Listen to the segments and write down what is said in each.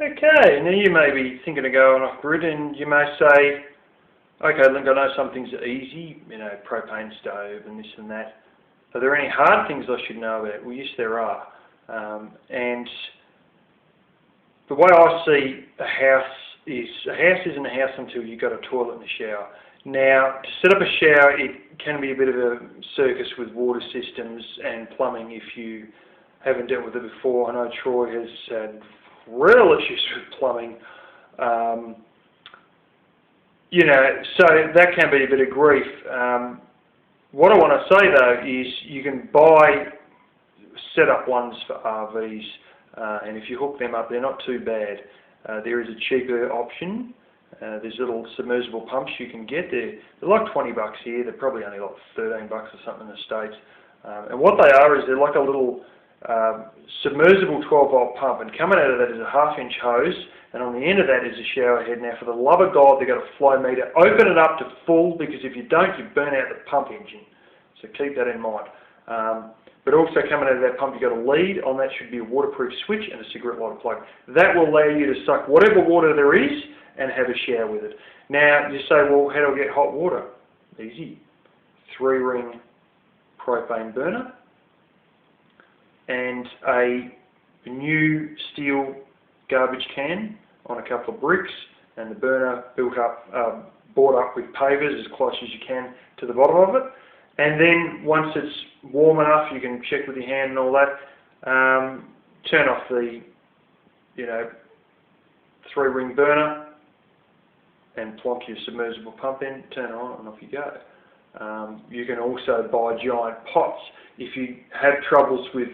Okay, now you may be thinking of going off grid and you may say, okay, Link, I know some things are easy, propane stove and this and that. Are there any hard things I should know about? Well, yes, there are. And the way I see a house isn't a house until you've got a toilet and a shower. Now, to set up a shower, it can be a bit of a circus with water systems and plumbing if you haven't dealt with it before. I know Troy has had real issues with plumbing. So that can be a bit of grief. What I want to say though is you can buy set-up ones for RVs, and if you hook them up, they're not too bad. There is a cheaper option. There's little submersible pumps you can get. They're like $20 here. They're probably only like $13 or something in the States. And what they are is they're like a little submersible 12-volt pump, and coming out of that is a half-inch hose, and on the end of that is a shower head. Now, for the love of God, they've got a flow meter. Open it up to full, because if you don't, you burn out the pump engine. So keep that in mind. But also coming out of that pump, you've got a lead. On that should be a waterproof switch and a cigarette lighter plug. That will allow you to suck whatever water there is and have a shower with it. Now, you say, well, how do I get hot water? Easy. 3-ring propane burner and a new steel garbage can on a couple of bricks, and the burner brought up with pavers as close as you can to the bottom of it. And then once it's warm enough, you can check with your hand and all that, turn off the 3-ring burner and plonk your submersible pump in, turn it on, and off you go. You can also buy giant pots if you have troubles with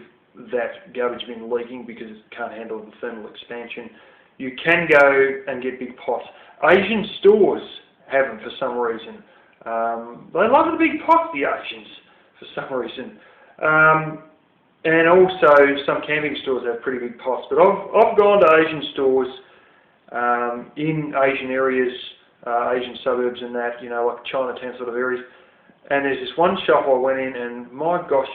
that garbage bin leaking because it can't handle the thermal expansion. You can go and get big pots. Asian stores have them for some reason. They love the big pots, the Asians, for some reason. And also some camping stores have pretty big pots. But I've gone to Asian stores in Asian areas, Asian suburbs and that, like Chinatown sort of areas. And there's this one shop I went in, and my gosh,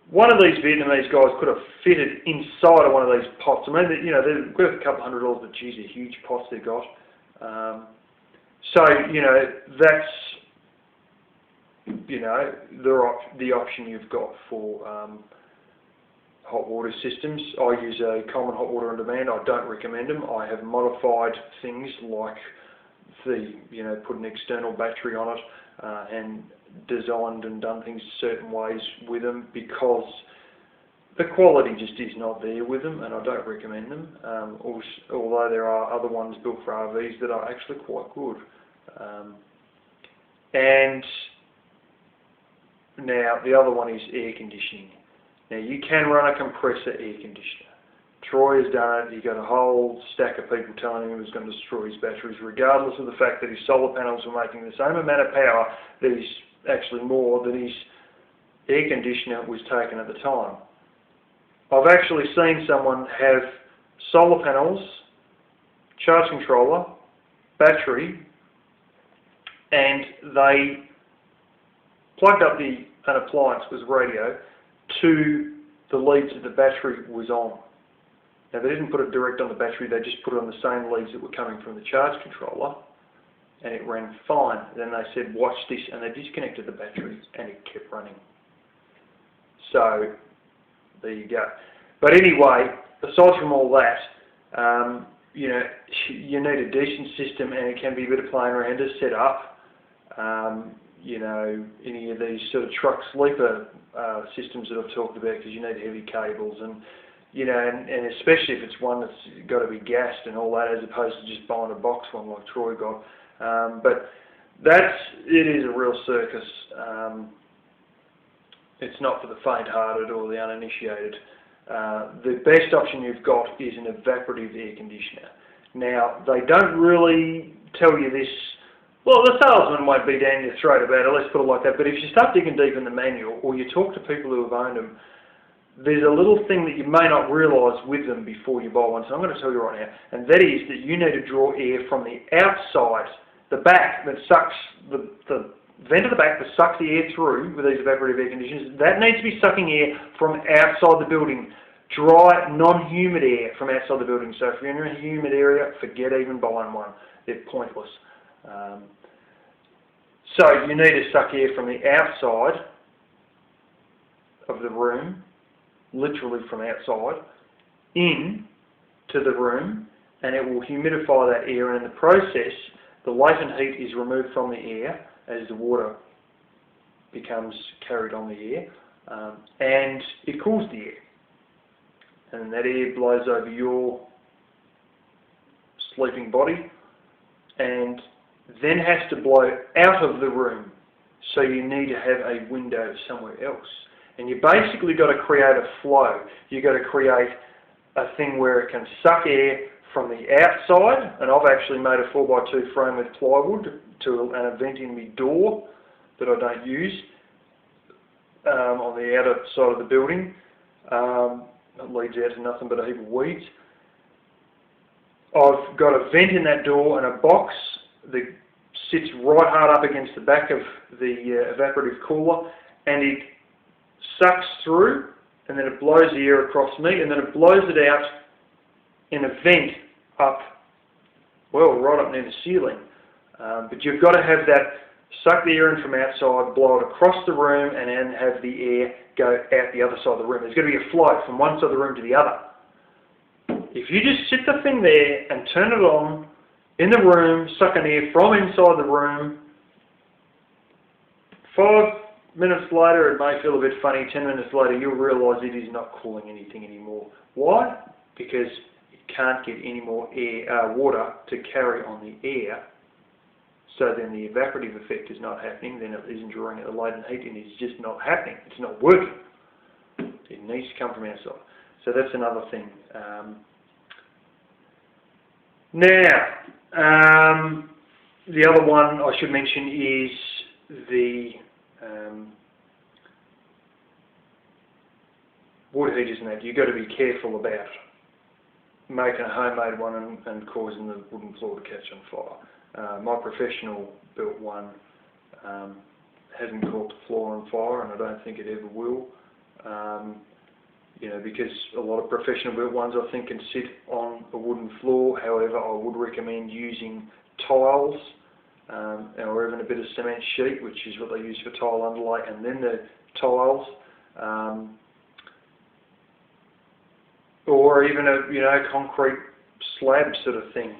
one of these Vietnamese guys could have fitted inside of one of these pots. I mean, they're worth a couple $100, but geez, they're huge pots they've got. So, that's, the option you've got for hot water systems. I use a coleman hot water on demand. I don't recommend them. I have modified things like put an external battery on it and designed and done things certain ways with them because the quality just is not there with them, and I don't recommend them. Although there are other ones built for RVs that are actually quite good. And now the other one is air conditioning. Now you can run a compressor air conditioner. Troy has done it. He got a whole stack of people telling him he was going to destroy his batteries, regardless of the fact that his solar panels were making the same amount of power, that is actually more than his air conditioner was taking at the time. I've actually seen someone have solar panels, charge controller, battery, and they plugged up an appliance with radio to the leads that the battery was on. Now, they didn't put it direct on the battery, they just put it on the same leads that were coming from the charge controller, and it ran fine. Then they said, watch this, and they disconnected the battery, and it kept running. So, there you go. But anyway, aside from all that, you need a decent system, and it can be a bit of playing around to set up. Any of these sort of truck sleeper systems that I've talked about, because you need heavy cables and and especially if it's one that's got to be gassed and all that, as opposed to just buying a box one like Troy got. But it is a real circus. It's not for the faint-hearted or the uninitiated. The best option you've got is an evaporative air conditioner. Now, they don't really tell you this. Well, the salesman won't be down your throat about it, let's put it like that. But if you start digging deep in the manual, or you talk to people who have owned them, there's a little thing that you may not realise with them before you buy one. So I'm going to tell you right now, and that is that you need to draw air from the outside, the back that sucks, the vent at the back that sucks the air through with these evaporative air conditioners. That needs to be sucking air from outside the building. dry, non-humid air from outside the building. So if you're in a humid area, forget even buying one. They're pointless. So you need to suck air from the outside of the room, literally from outside, in to the room, and it will humidify that air, and in the process the latent heat is removed from the air as the water becomes carried on the air, and it cools the air, and that air blows over your sleeping body and then has to blow out of the room, so you need to have a window somewhere else. And you basically got to create a flow. You've got to create a thing where it can suck air from the outside, and I've actually made a 4x2 frame with plywood to an vent in my door that I don't use on the outer side of the building. It leads out to nothing but a heap of weeds. I've got a vent in that door and a box that sits right hard up against the back of the evaporative cooler, and it sucks through, and then it blows the air across me, and then it blows it out in a vent up, well, right up near the ceiling. But you've got to have that, suck the air in from outside, blow it across the room, and then have the air go out the other side of the room. There's going to be a flow from one side of the room to the other. If you just sit the thing there and turn it on in the room, sucking air from inside the room, 5 minutes later it may feel a bit funny, 10 minutes later you'll realise it is not cooling anything anymore. Why? Because it can't get any more water to carry on the air, so then the evaporative effect is not happening, then it isn't drawing out the latent heat, and it's just not happening, it's not working. It needs to come from outside. So that's another thing. Now, the other one I should mention is the water heaters and that. You've got to be careful about making a homemade one and causing the wooden floor to catch on fire. My professional built one hasn't caught the floor on fire, and I don't think it ever will. Because a lot of professional built ones I think can sit on a wooden floor. However, I would recommend using tiles or even a bit of cement sheet, which is what they use for tile underlay, and then the tiles, or even a concrete slab sort of thing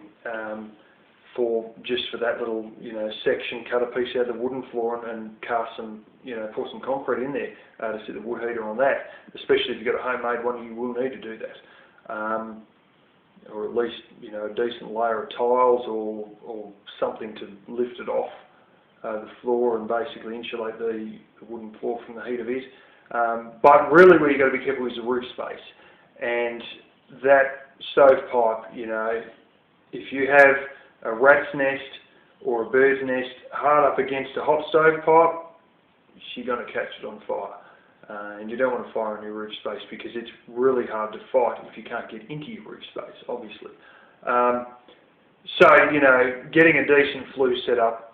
for that little section. Cut a piece out of the wooden floor and cast some pour some concrete in there to sit the wood heater on that. Especially if you've got a homemade one, you will need to do that, or at least a decent layer of tiles or something to lift it off the floor and basically insulate the wooden floor from the heat of it. But really, where you've got to be careful is the roof space, and that stovepipe. If you have a rat's nest or a bird's nest hard up against a hot stovepipe, you're going to catch it on fire. And you don't want to fire in your roof space because it's really hard to fight if you can't get into your roof space, obviously. So, getting a decent flue set up,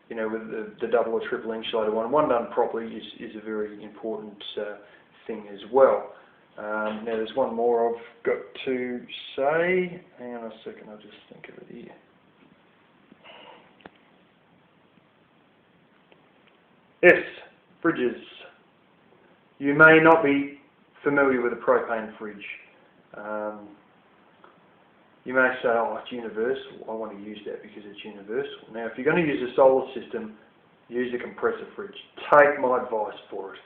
with the double or triple insulator one done properly is a very important thing as well. Now there's one more I've got to say. Hang on a second, I'll just think of it here. Yes, fridges. You may not be familiar with a propane fridge. You may say, oh, it's universal, I want to use that because it's universal. Now, if you're going to use a solar system, use a compressor fridge. Take my advice for it.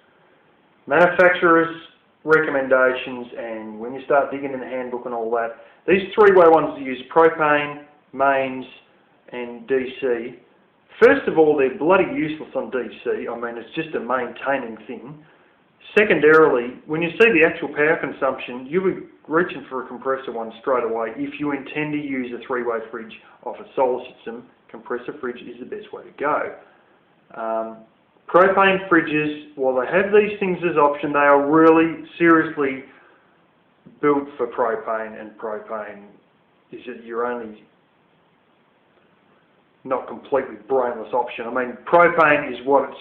Manufacturers' recommendations, and when you start digging in the handbook and all that, these three-way ones that use propane, mains, and DC, first of all, they're bloody useless on DC. I mean, it's just a maintaining thing. Secondarily, when you see the actual power consumption, you'll be reaching for a compressor one straight away. If you intend to use a three-way fridge off a solar system, compressor fridge is the best way to go. Propane fridges, while they have these things as option, they are really seriously built for propane, and propane is your only not completely brainless option. I mean, propane is what it's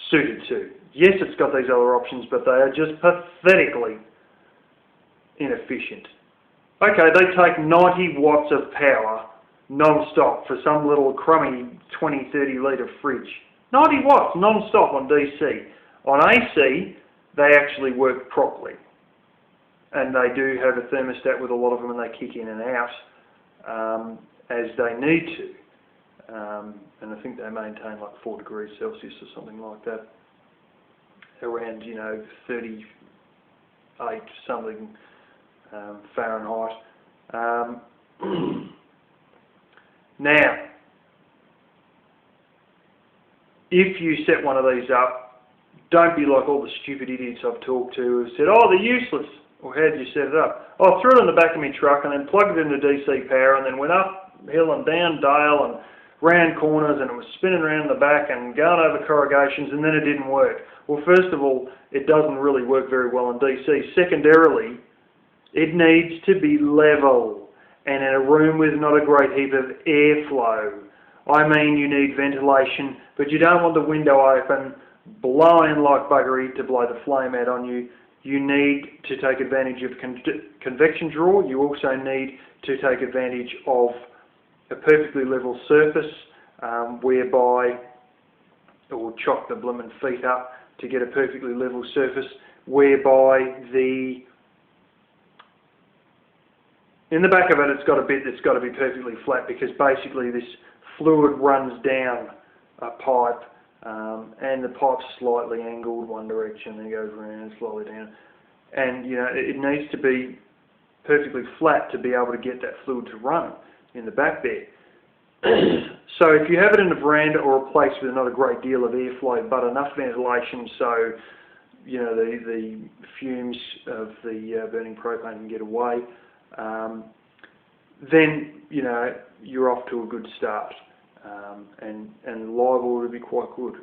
suited to. Yes, it's got these other options, but they are just pathetically inefficient. Okay, they take 90 watts of power non-stop for some little crummy 20, 30 litre fridge. 90 watts non-stop on DC. On AC, they actually work properly. And they do have a thermostat with a lot of them, and they kick in and out as they need to. And I think they maintain like 4 degrees Celsius or something like that. Around, 38 something Fahrenheit. Now, if you set one of these up, don't be like all the stupid idiots I've talked to who said, oh, they're useless. Well, how did you set it up? Oh, I threw it in the back of my truck and then plugged it into DC power and then went up hill and down dale and round corners and it was spinning around in the back and going over corrugations and then it didn't work. Well, first of all, it doesn't really work very well in DC. Secondarily, it needs to be level and in a room with not a great heap of airflow. I mean, you need ventilation, but you don't want the window open, blowing like buggery to blow the flame out on you. You need to take advantage of convection draw. You also need to take advantage of a perfectly level surface whereby, or chop the bloomin' feet up to get a perfectly level surface whereby in the back of it, it's got a bit that's got to be perfectly flat because basically this fluid runs down a pipe and the pipe's slightly angled one direction and goes around slowly down. And it needs to be perfectly flat to be able to get that fluid to run in the back there. So if you have it in a veranda or a place with not a great deal of airflow but enough ventilation so the fumes of the burning propane can get away, then you're off to a good start, and liable to be quite good.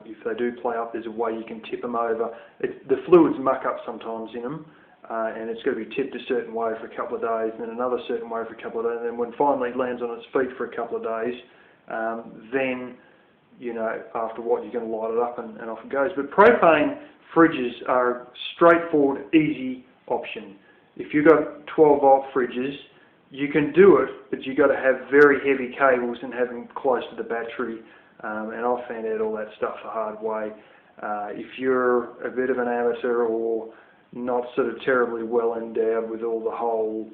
If they do play up, there's a way you can tip them over. The fluids muck up sometimes in them, and it's got to be tipped a certain way for a couple of days, and then another certain way for a couple of days, and then when finally it lands on its feet for a couple of days, then after what you can light it up and off it goes. But propane fridges are a straightforward, easy option. If you've got 12-volt fridges, you can do it, but you've got to have very heavy cables and have them close to the battery. And I've found out all that stuff the hard way. If you're a bit of an amateur or not sort of terribly well endowed with all the whole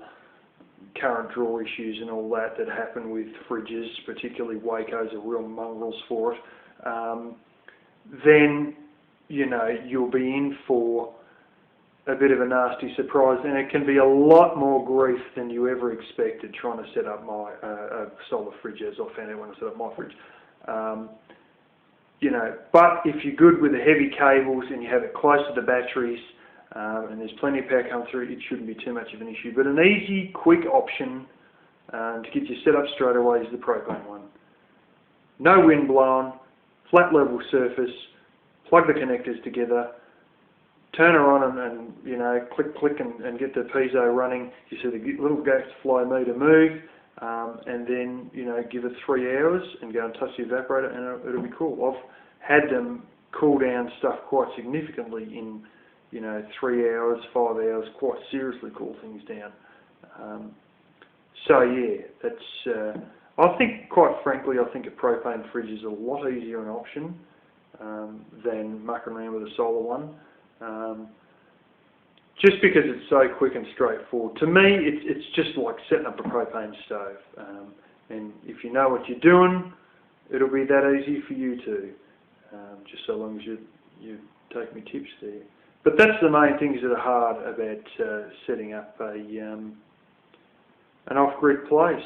current draw issues and all that happen with fridges, particularly Wacos are real mongrels for it, then you'll be in for a bit of a nasty surprise, and it can be a lot more grief than you ever expected trying to set up my solar fridge, as I found out when I set up my fridge. But if you're good with the heavy cables and you have it close to the batteries and there's plenty of power coming through, it shouldn't be too much of an issue. But an easy, quick option to get you set up straight away is the propane one. No wind blowing, flat level surface, plug the connectors together, turn her on and click and get the piezo running. You see the little gas flow meter move, and then give it 3 hours and go and touch the evaporator, and it'll be cool. I've had them cool down stuff quite significantly in 3 hours, 5 hours, quite seriously cool things down. So yeah, that's. I think, quite frankly, I think a propane fridge is a lot easier an option than mucking around with a solar one. Just because it's so quick and straightforward. To me, it's just like setting up a propane stove. And if you know what you're doing, it'll be that easy for you too. Just so long as you take me tips there. But that's the main things that are hard about setting up an off-grid place.